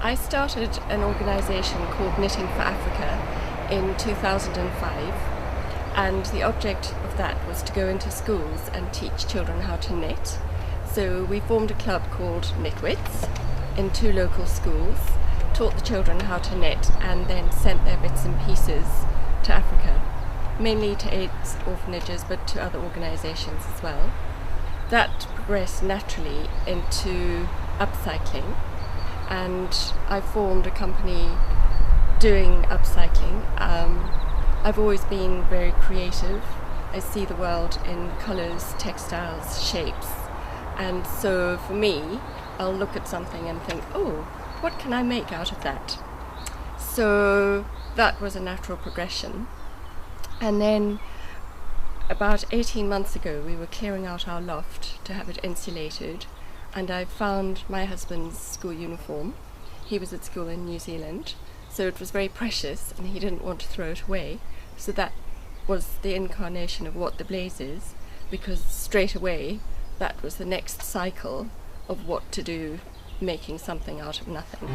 I started an organisation called Knitting for Africa in 2005, and the object of that was to go into schools and teach children how to knit. So we formed a club called Knitwits in 2 local schools, taught the children how to knit, and then sent their bits and pieces to Africa, mainly to AIDS orphanages but to other organisations as well. That progressed naturally into upcycling, and I formed a company doing upcycling. I've always been very creative. I see the world in colours, textiles, shapes, and so for me, I'll look at something and think, oh, what can I make out of that? So that was a natural progression. And then about 18 months ago, we were clearing out our loft to have it insulated, and I found my husband's school uniform. He was at school in New Zealand, so it was very precious and he didn't want to throw it away. So that was the incarnation of What the Blaze is, because straight away that was the next cycle of what to do, making something out of nothing.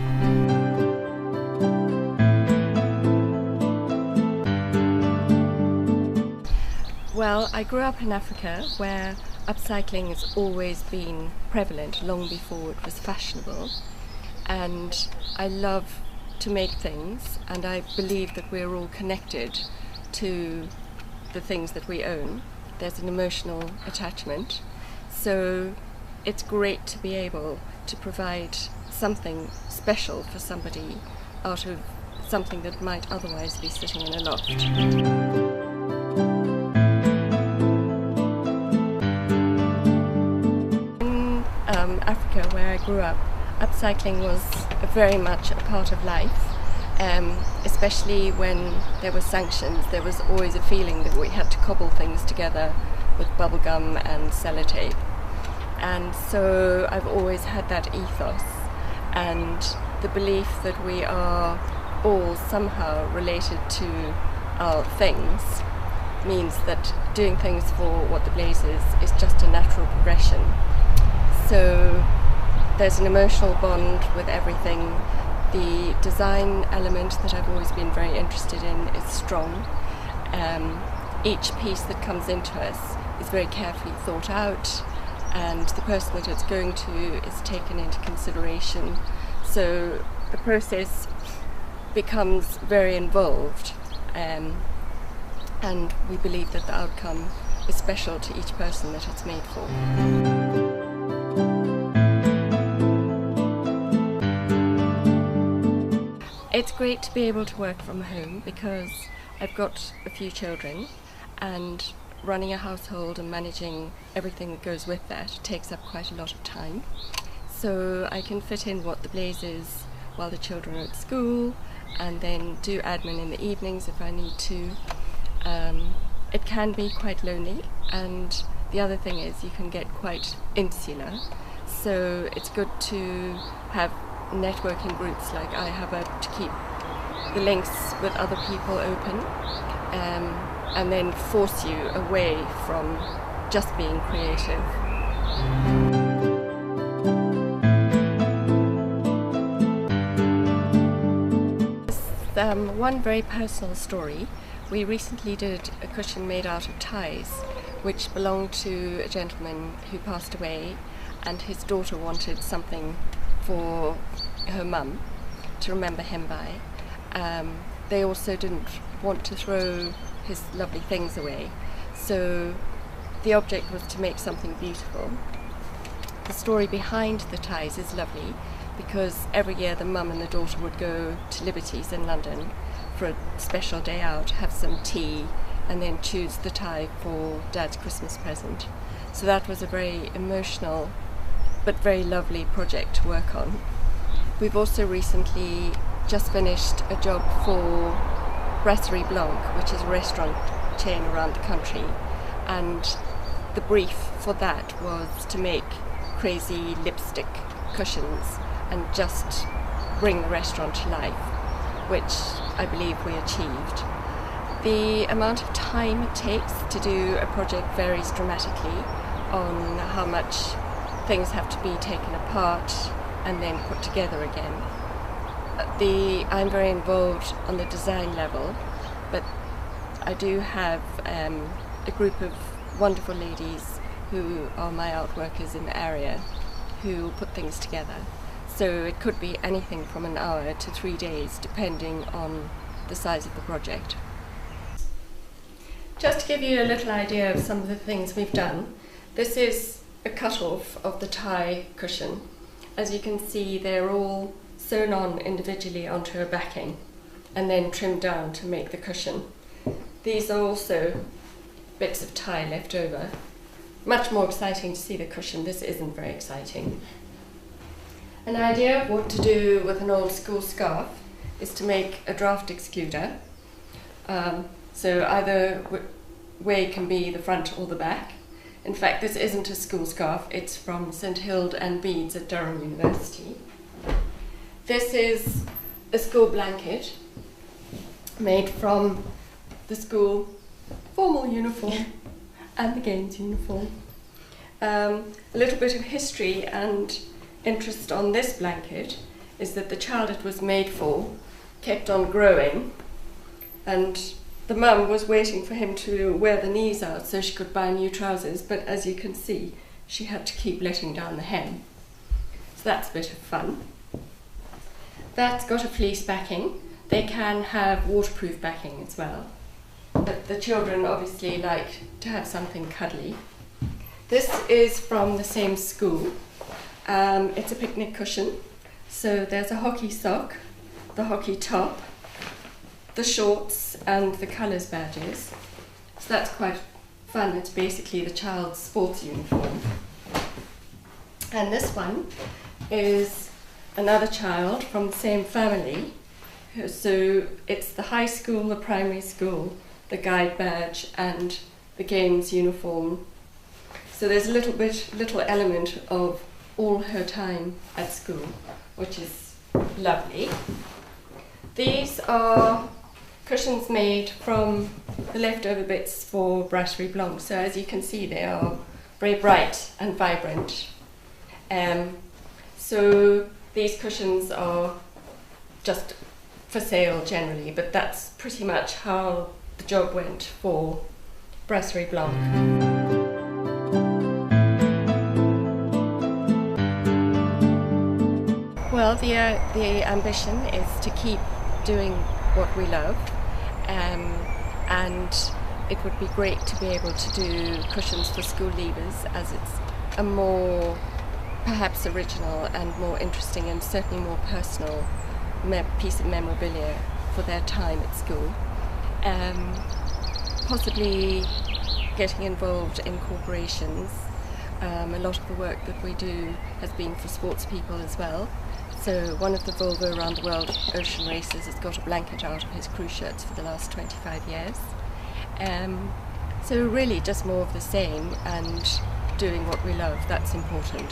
Well, I grew up in Africa, where upcycling has always been prevalent, long before it was fashionable. And I love to make things, and I believe that we're all connected to the things that we own. There's an emotional attachment. So it's great to be able to provide something special for somebody out of something that might otherwise be sitting in a loft. Africa, where I grew up, upcycling was very much a part of life, especially when there were sanctions. There was always a feeling that we had to cobble things together with bubblegum and sellotape, and so I've always had that ethos and the belief that we are all somehow related to our things means that doing things for What the Blaze is just a natural progression. So there's an emotional bond with everything. The design element that I've always been very interested in is strong. Each piece that comes into us is very carefully thought out, and the person that it's going to is taken into consideration. So the process becomes very involved, and we believe that the outcome is special to each person that it's made for. It's great to be able to work from home because I've got a few children, and running a household and managing everything that goes with that takes up quite a lot of time. So I can fit in What the Blaze is while the children are at school, and then do admin in the evenings if I need to. It can be quite lonely, and the other thing is you can get quite insular, so it's good to have networking groups like I have to keep the links with other people open, and then force you away from just being creative. One very personal story. We recently did a cushion made out of ties, which belonged to a gentleman who passed away, and his daughter wanted something for her mum to remember him by. They also didn't want to throw his lovely things away, so the object was to make something beautiful. The story behind the ties is lovely, because every year the mum and the daughter would go to Liberties in London for a special day out, have some tea, and then choose the tie for Dad's Christmas present. So that was a very emotional but very lovely project to work on. We've also recently just finished a job for Brasserie Blanc, which is a restaurant chain around the country, and the brief for that was to make crazy lipstick cushions and just bring the restaurant to life, which I believe we achieved. The amount of time it takes to do a project varies dramatically on how much things have to be taken apart and then put together again. I'm very involved on the design level, but I do have a group of wonderful ladies who are my art workers in the area who put things together. So it could be anything from an hour to 3 days, depending on the size of the project. Just to give you a little idea of some of the things we've done, this is a cut-off of the tie cushion. As you can see, they're all sewn on individually onto a backing and then trimmed down to make the cushion. These are also bits of tie left over. Much more exciting to see the cushion. This isn't very exciting. An idea of what to do with an old school scarf is to make a draft excluder. So either way can be the front or the back. In fact, this isn't a school scarf, it's from St Hild and Beads at Durham University. This is a school blanket made from the school formal uniform and the games uniform. A little bit of history and interest on this blanket is that the child it was made for kept on growing, and the mum was waiting for him to wear the knees out so she could buy new trousers, but as you can see, she had to keep letting down the hem. So that's a bit of fun. That's got a fleece backing. They can have waterproof backing as well, but the children obviously like to have something cuddly. This is from the same school. It's a picnic cushion. So there's a hockey sock, the hockey top, the shorts and the colours badges. So that's quite fun. It's basically the child's sports uniform. And this one is another child from the same family. So it's the high school, the primary school, the guide badge and the games uniform. So there's a little element of all her time at school, which is lovely. These are cushions made from the leftover bits for Brasserie Blanc. So as you can see, they are very bright and vibrant. So these cushions are just for sale generally, but that's pretty much how the job went for Brasserie Blanc. Well, the ambition is to keep doing what we love, and it would be great to be able to do cushions for school leavers, as it's a more perhaps original and more interesting and certainly more personal piece of memorabilia for their time at school. Possibly getting involved in corporations. A lot of the work that we do has been for sports people as well. So one of the Volvo Around the World Ocean Races has got a blanket out of his crew shirts for the last 25 years. So really just more of the same and doing what we love, that's important.